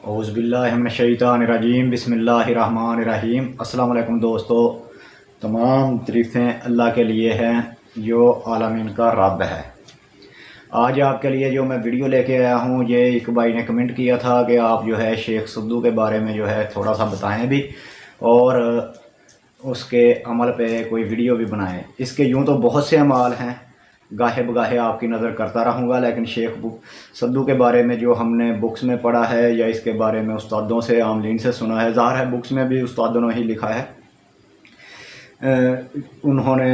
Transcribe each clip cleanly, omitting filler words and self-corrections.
اعوذ باللہ من الشیطان الرجیم بسم اللہ الرحمن الرحیم۔ السلام علیکم دوستو، تمام تعریفیں اللہ کے لیے ہیں جو عالمین کا رب ہے۔ آج آپ کے لیے جو میں ویڈیو لے کے آیا ہوں، یہ ایک بھائی نے کمنٹ کیا تھا کہ آپ جو ہے شیخ صدو کے بارے میں جو ہے تھوڑا سا بتائیں بھی اور اس کے عمل پہ کوئی ویڈیو بھی بنائیں۔ اس کے یوں تو بہت سے اعمال ہیں، گاہے بگاہے آپ کی نظر کرتا رہوں گا، لیکن شیخ صدو کے بارے میں جو ہم نے بکس میں پڑھا ہے یا اس کے بارے میں استادوں سے عاملین سے سنا ہے، ظاہر ہے بکس میں بھی استادوں نے ہی لکھا ہے، انہوں نے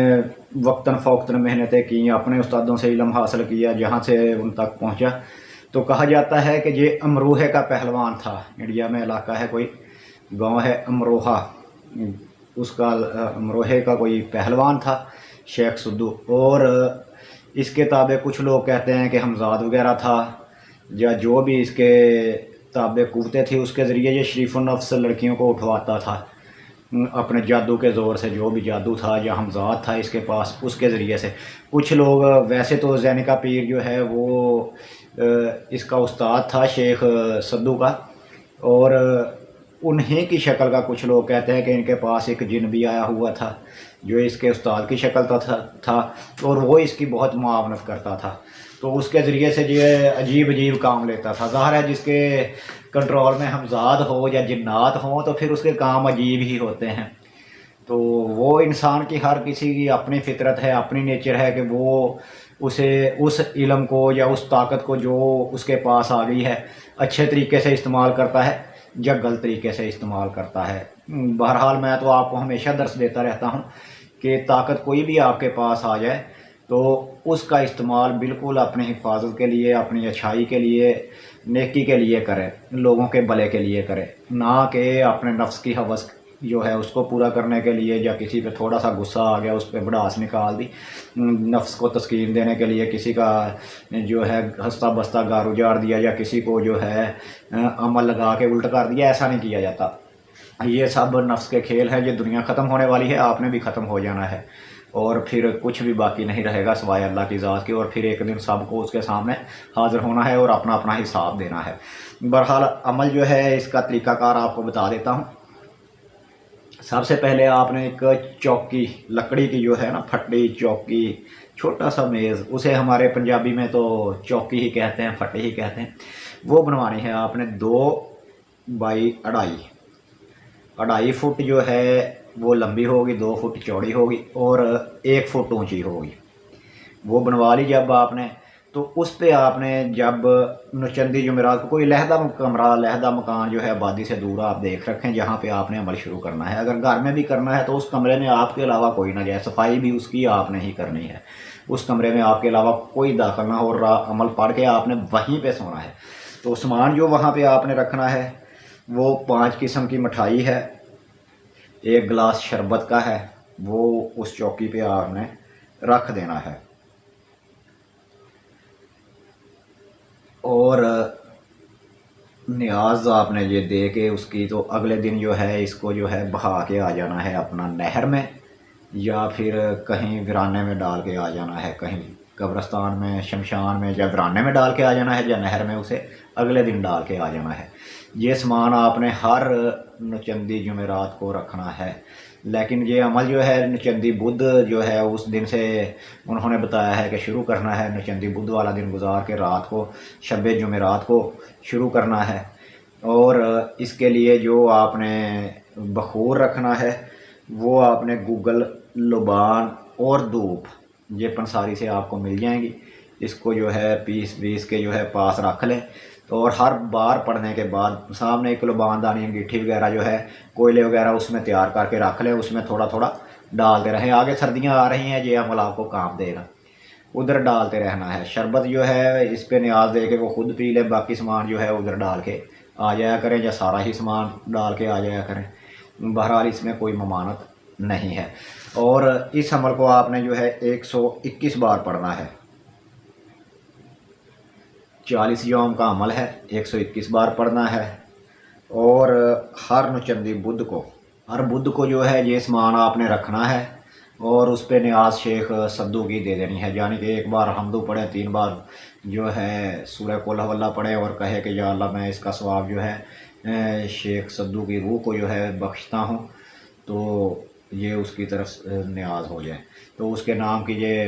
وقتاً فوقتاً محنتیں کی، اپنے استادوں سے علم حاصل کیا جہاں سے ان تک پہنچا۔ تو کہا جاتا ہے کہ یہ امروہے کا پہلوان تھا۔ انڈیا میں علاقہ ہے، کوئی گاؤں ہے امروہہ، اس کا امروہے کا کوئی پہلوان تھا شیخ صدو۔ اور اس کے تابع کچھ لوگ کہتے ہیں کہ حمزاد وغیرہ تھا، یا جو بھی اس کے تابع قوتیں تھی اس کے ذریعے یہ شریف النفس لڑکیوں کو اٹھواتا تھا اپنے جادو کے زور سے، جو بھی جادو تھا یا حمزاد تھا اس کے پاس، اس کے ذریعے سے۔ کچھ لوگ ویسے تو زینکا پیر جو ہے وہ اس کا استاد تھا شیخ صدو کا، اور انہیں کی شکل کا کچھ لوگ کہتے ہیں کہ ان کے پاس ایک جن بھی آیا ہوا تھا جو اس کے استاد کی شکل تھا اور وہ اس کی بہت معاونت کرتا تھا، تو اس کے ذریعے سے یہ عجیب عجیب کام لیتا تھا۔ ظاہر ہے جس کے کنٹرول میں حمزاد ہو یا جنات ہوں تو پھر اس کے کام عجیب ہی ہوتے ہیں۔ تو وہ انسان کی ہر کسی کی اپنی فطرت ہے، اپنی نیچر ہے کہ وہ اسے اس علم کو یا اس طاقت کو جو اس کے پاس آ گئی ہے اچھے طریقے سے استعمال کرتا ہے یا غلط طریقے سے استعمال کرتا ہے۔ بہرحال میں تو آپ کو ہمیشہ درس دیتا رہتا ہوں کہ طاقت کوئی بھی آپ کے پاس آ جائے تو اس کا استعمال بالکل اپنی حفاظت کے لیے، اپنی اچھائی کے لیے، نیکی کے لیے کرے، لوگوں کے بھلے کے لیے کرے، نہ کہ اپنے نفس کی ہوس جو ہے اس کو پورا کرنے کے لیے، یا کسی پہ تھوڑا سا غصہ آ گیا اس پہ بڑاس نکال دی، نفس کو تسکین دینے کے لیے کسی کا جو ہے ہنستا بستہ گار اجاڑ دیا، یا کسی کو جو ہے عمل لگا کے الٹ کر دیا۔ ایسا نہیں کیا جاتا، یہ سب نفس کے کھیل ہیں۔ یہ دنیا ختم ہونے والی ہے، آپ نے بھی ختم ہو جانا ہے، اور پھر کچھ بھی باقی نہیں رہے گا سوائے اللہ کی ذات کے، اور پھر ایک دن سب کو اس کے سامنے حاضر ہونا ہے اور اپنا اپنا حساب دینا ہے۔ بہرحال عمل جو ہے اس کا طریقہ کار آپ کو بتا دیتا ہوں۔ سب سے پہلے آپ نے ایک چوکی، لکڑی کی جو ہے نا پھٹی چوکی، چھوٹا سا میز، اسے ہمارے پنجابی میں تو چوکی ہی کہتے ہیں، پھٹی ہی کہتے ہیں، وہ بنوانی ہے آپ نے 2 بائی 2.5 فٹ جو ہے وہ لمبی ہوگی، 2 فٹ چوڑی ہوگی اور 1 فٹ اونچی ہوگی۔ وہ بنوا لی جب آپ نے، تو اس پہ آپ نے جب نچندی جمعرات کو کوئی علیحدہ کمرہ، علیحدہ مکان جو ہے آبادی سے دور آپ دیکھ رکھیں جہاں پہ آپ نے عمل شروع کرنا ہے۔ اگر گھر میں بھی کرنا ہے تو اس کمرے میں آپ کے علاوہ کوئی نہ جائے، صفائی بھی اس کی آپ نے ہی کرنی ہے، اس کمرے میں آپ کے علاوہ کوئی داخل نہ ہو، اور عمل پڑھ کے آپ نے وہیں پہ سونا ہے۔ تو سامان جو وہاں پہ آپ نے رکھنا ہے وہ 5 قسم کی مٹھائی ہے، 1 گلاس شربت کا ہے، وہ اس چوکی پہ آپ نے رکھ دینا ہے، اور نیاز آپ نے یہ دے کے اس کی، تو اگلے دن جو ہے اس کو جو ہے بہا کے آ جانا ہے اپنا نہر میں، یا پھر کہیں ویرانے میں ڈال کے آ جانا ہے، کہیں قبرستان میں، شمشان میں، یا ویرانے میں ڈال کے آ جانا ہے، یا نہر میں اسے اگلے دن ڈال کے آ جانا ہے۔ یہ سامان آپ نے ہر نچندی جمعرات کو رکھنا ہے، لیکن یہ عمل جو ہے نچندی بدھ جو ہے اس دن سے انہوں نے بتایا ہے کہ شروع کرنا ہے، نچندی بدھ والا دن گزار کے رات کو شب جمعرات کو شروع کرنا ہے۔ اور اس کے لیے جو آپ نے بخور رکھنا ہے وہ آپ نے گوگل، لبان اور دھوپ، یہ پنساری سے آپ کو مل جائیں گی، اس کو جو ہے 20 کے جو ہے پاس رکھ لیں، اور ہر بار پڑھنے کے بعد سامنے ایک لبان دانی انگیٹھی وغیرہ جو ہے کوئلے وغیرہ اس میں تیار کر کے رکھ لیں، اس میں تھوڑا تھوڑا ڈالتے رہیں۔ آگے سردیاں آ رہی ہیں، یہ عمل آپ کو کام دے گا، ادھر ڈالتے رہنا ہے۔ شربت جو ہے اس پہ نیاز دے کے وہ خود پی لے، باقی سامان جو ہے ادھر ڈال کے آ جایا کریں، یا سارا ہی سامان ڈال کے آ جایا کریں، بہرحال اس میں کوئی ممانعت نہیں ہے۔ اور اس عمل کو آپ نے جو ہے 121 بار پڑھنا ہے، 40 یوم کا عمل ہے، 121 بار پڑھنا ہے۔ اور ہر نچندی بدھ کو، ہر بدھ کو جو ہے یہ سامان آپ نے رکھنا ہے، اور اس پہ نیاز شیخ سدو کی دے دینی ہے، یعنی کہ ایک بار حمدو پڑھے، 3 بار جو ہے سورہ قل ہو اللہ پڑھے اور کہے کہ یا اللہ میں اس کا ثواب جو ہے شیخ سدو کی روح کو جو ہے بخشتا ہوں، تو یہ اس کی طرف نیاز ہو جائے۔ تو اس کے نام کیجیے،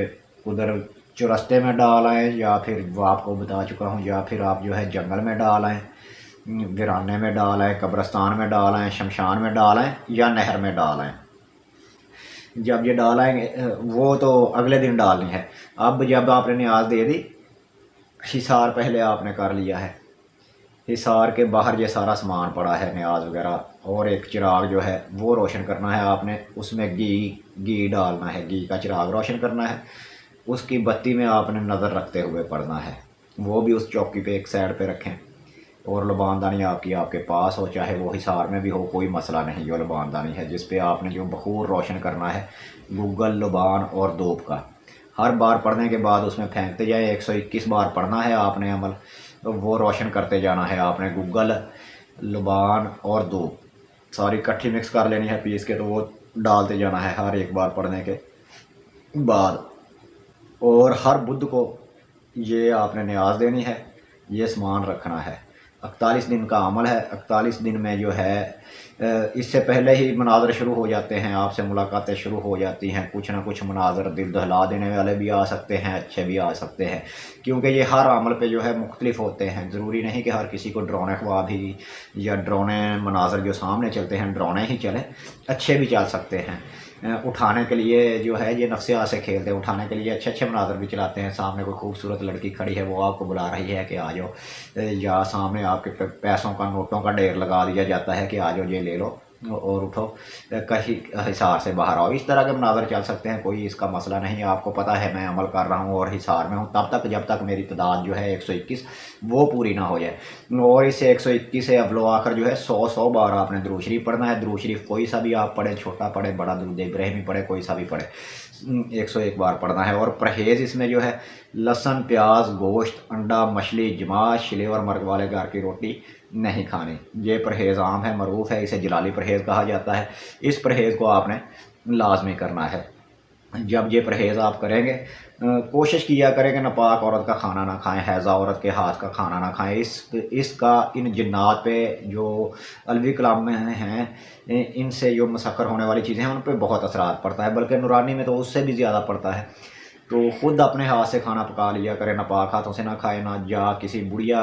ادھر چرستے میں ڈال آئیں، یا پھر وہ آپ کو بتا چکا ہوں، یا پھر آپ جو ہے جنگل میں ڈال آئیں، ویرانے میں ڈال آئیں، قبرستان میں ڈال آئیں، شمشان میں ڈال آئیں، یا نہر میں ڈال آئیں۔ جب یہ ڈال آئیں گے وہ تو اگلے دن ڈالنی ہے۔ اب جب آپ نے نیاز دے دی، حصار پہلے آپ نے کر لیا ہے، حصار کے باہر یہ سارا سامان پڑا ہے، نیاز وغیرہ، اور ایک چراغ جو ہے وہ روشن کرنا ہے آپ نے، اس میں گھی ڈالنا ہے، گھی کا چراغ روشن کرنا ہے، اس کی بتی میں آپ نے نظر رکھتے ہوئے پڑھنا ہے، وہ بھی اس چوکی پہ ایک سائڈ پہ رکھیں، اور لباندانی آپ کے پاس ہو، چاہے وہ حصار میں بھی ہو، کوئی مسئلہ نہیں۔ جو لباندانی ہے جس پہ آپ نے جو بخور روشن کرنا ہے، گوگل، لبان اور دوب کا، ہر بار پڑھنے کے بعد اس میں پھینکتے جائیں، 121 بار پڑھنا ہے آپ نے عمل، وہ روشن کرتے جانا ہے آپ نے، گوگل، لبان اور دوب ساری کٹھی مکس کر لینی ہے پیس کے، تو وہ ڈالتے جانا ہے ہر ایک بار پڑھنے کے بعد، اور ہر بدھ کو یہ آپ نے نیاز دینی ہے، یہ سامان رکھنا ہے۔ 41 دن کا عمل ہے، 41 دن میں جو ہے اس سے پہلے ہی مناظر شروع ہو جاتے ہیں، آپ سے ملاقاتیں شروع ہو جاتی ہیں، کچھ نہ کچھ مناظر دل دہلا دینے والے بھی آ سکتے ہیں، اچھے بھی آ سکتے ہیں، کیونکہ یہ ہر عمل پہ جو ہے مختلف ہوتے ہیں، ضروری نہیں کہ ہر کسی کو ڈرونے خواب ہی یا ڈرونے مناظر جو سامنے چلتے ہیں ڈرونے ہی چلیں، اچھے بھی چل سکتے ہیں۔ اٹھانے کے لیے جو ہے یہ نفسیات سے کھیلتے ہیں، اٹھانے کے لیے اچھے اچھے مناظر بھی چلاتے ہیں، سامنے کوئی خوبصورت لڑکی کھڑی ہے وہ آپ کو بلا رہی ہے کہ آ جاؤ، یا سامنے آپ کے پیسوں کا، نوٹوں کا ڈھیر لگا دیا جاتا ہے کہ آ جاؤ یہ لے لو اور اٹھو، کہیں حصار سے باہر آؤ، اس طرح کے مناظر چل سکتے ہیں، کوئی اس کا مسئلہ نہیں۔ آپ کو پتہ ہے میں عمل کر رہا ہوں اور حصار میں ہوں تب تک جب تک میری تعداد جو ہے 121 وہ پوری نہ ہو جائے، اور اس 121 سے اول و آخر جو ہے 100 بار آپ نے درود شریف پڑھنا ہے۔ درود شریف کوئی سا بھی آپ پڑھیں، چھوٹا پڑھے، بڑا درود ابراہیمی پڑھے، کوئی سا بھی پڑھے، 101 بار پڑھنا ہے۔ اور پرہیز اس میں جو ہے لہسن، پیاز، گوشت، انڈا، مچھلی، جماش، شلے اور مرغ والے گھر کی روٹی نہیں کھانی، یہ پرہیز عام ہے، معروف ہے، اسے جلالی پرہیز کہا جاتا ہے۔ اس پرہیز کو آپ نے لازمی کرنا ہے۔ جب یہ پرہیز آپ کریں گے، کوشش کیا کریں کہ ناپاک عورت کا کھانا نہ کھائیں، حیضہ عورت کے ہاتھ کا کھانا نہ کھائیں، اس کا ان جنات پہ جو علوی کلام میں ہیں، ان سے جو مسخر ہونے والی چیزیں ہیں ان پہ بہت اثرات پڑتا ہے، بلکہ نورانی میں تو اس سے بھی زیادہ پڑتا ہے۔ تو خود اپنے ہاتھ سے کھانا پکا لیا کرے، ناپاک ہاتھوں سے نہ کھائے، نہ جا کسی بڑھیا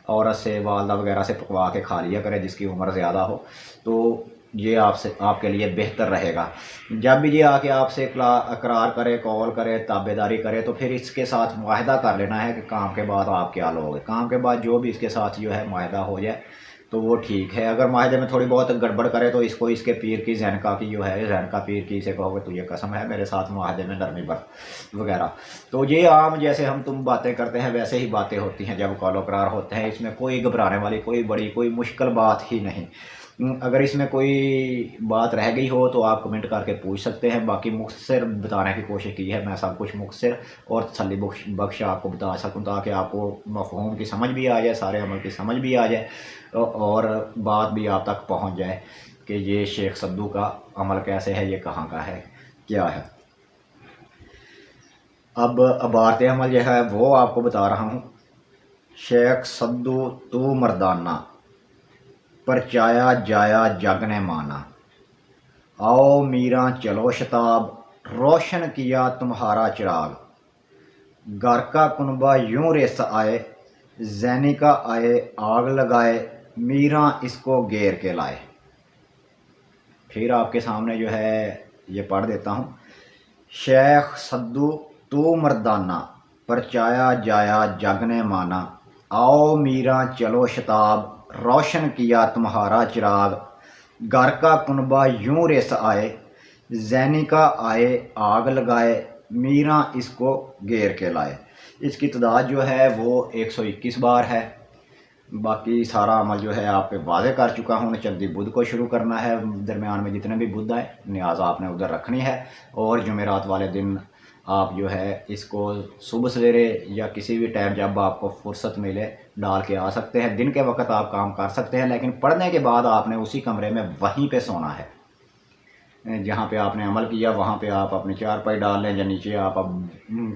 عورت سے، والدہ وغیرہ سے پکوا کے کھا لیا کرے جس کی عمر زیادہ ہو، تو یہ آپ کے لیے بہتر رہے گا۔ جب بھی یہ آ کے آپ سے اقرار کرے، قول کرے، تابع داری کرے، تو پھر اس کے ساتھ معاہدہ کر لینا ہے کہ کام کے بعد آپ کیا لوگے، کام کے بعد جو بھی اس کے ساتھ جو ہے معاہدہ ہو جائے تو وہ ٹھیک ہے۔ اگر معاہدے میں تھوڑی بہت گڑبڑ کرے تو اس کو اس کے پیر کی، زینکا کی جو ہے، زینکا پیر کی سے کہو گے تو یہ قسم ہے میرے ساتھ معاہدے میں نرمی برت وغیرہ، تو یہ عام جیسے ہم تم باتیں کرتے ہیں ویسے ہی باتیں ہوتی ہیں جب قول و قرار ہوتے ہیں، اس میں کوئی گھبرانے والی، کوئی بڑی، کوئی مشکل بات ہی نہیں۔ اگر اس میں کوئی بات رہ گئی ہو تو آپ کمنٹ کر کے پوچھ سکتے ہیں، باقی مختصر بتانے کی کوشش کی ہے، میں سب کچھ مختصر اور تسلی بخش آپ کو بتا سکوں، تاکہ آپ کو مفہوم کی سمجھ بھی آ جائے، سارے عمل کی سمجھ بھی آ جائے، اور بات بھی آپ تک پہنچ جائے کہ یہ شیخ سدو کا عمل کیسے ہے، یہ کہاں کا ہے، کیا ہے۔ اب عبارت عمل جو ہے وہ آپ کو بتا رہا ہوں۔ شیخ سدو تو مردانہ، پرچایا جایا جگ نے مانا، آؤ میراں چلو شتاب، روشن کیا تمہارا چراغ، گھر کا کنبہ یوں ریس آئے، زینی کا آئے آگ لگائے، میراں اس کو گیر کے لائے۔ پھر آپ کے سامنے جو ہے یہ پڑھ دیتا ہوں۔ شیخ سدو تو مردانہ، پرچایا جایا جگ نے مانا، آؤ میراں چلو شتاب، روشن کیا تمہارا چراغ، گھر کا کنبہ یوں ریس آئے، زینی کا آئے آگ لگائے، میراں اس کو گیر کے لائے۔ اس کی تعداد جو ہے وہ 121 بار ہے۔ باقی سارا عمل جو ہے آپ پہ واضح کر چکا ہوں۔ چندی بدھ کو شروع کرنا ہے، درمیان میں جتنے بھی بدھ آئے نیاز آپ نے ادھر رکھنی ہے، اور جمعرات والے دن آپ جو ہے اس کو صبح سویرے یا کسی بھی ٹائم جب آپ کو فرصت ملے ڈال کے آ سکتے ہیں۔ دن کے وقت آپ کام کر سکتے ہیں، لیکن پڑھنے کے بعد آپ نے اسی کمرے میں وہیں پہ سونا ہے۔ جہاں پہ آپ نے عمل کیا وہاں پہ آپ اپنی چارپائی ڈال لیں، یا نیچے آپ اب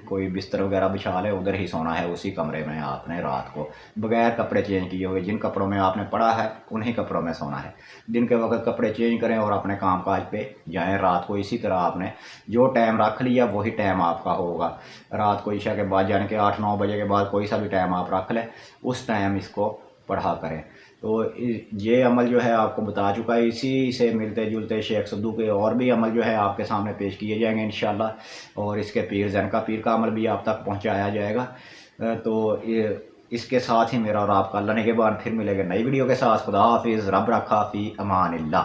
کوئی بستر وغیرہ بچھا لیں، ادھر ہی سونا ہے، اسی کمرے میں آپ نے رات کو بغیر کپڑے چینج کیے ہوئے، جن کپڑوں میں آپ نے پڑھا ہے انہی کپڑوں میں سونا ہے۔ دن کے وقت کپڑے چینج کریں اور اپنے کام کاج پہ جائیں، رات کو اسی طرح آپ نے جو ٹائم رکھ لیا وہی ٹائم آپ کا ہوگا۔ رات کو عشاء کے بعد یعنی کہ 8-9 بجے کے بعد کوئی سا بھی ٹائم آپ رکھ لیں، اس ٹائم اس کو پڑھا کریں۔ تو یہ عمل جو ہے آپ کو بتا چکا ہے، اسی سے ملتے جلتے شیخ سدو کے اور بھی عمل جو ہے آپ کے سامنے پیش کیے جائیں گے انشاءاللہ، اور اس کے پیر زینکا پیر کا عمل بھی آپ تک پہنچایا جائے گا۔ تو اس کے ساتھ ہی میرا اور آپ کا اللہ نگہبان، پھر ملے گا نئی ویڈیو کے ساتھ۔ خدا حافظ، رب رکھا، فی امان اللہ۔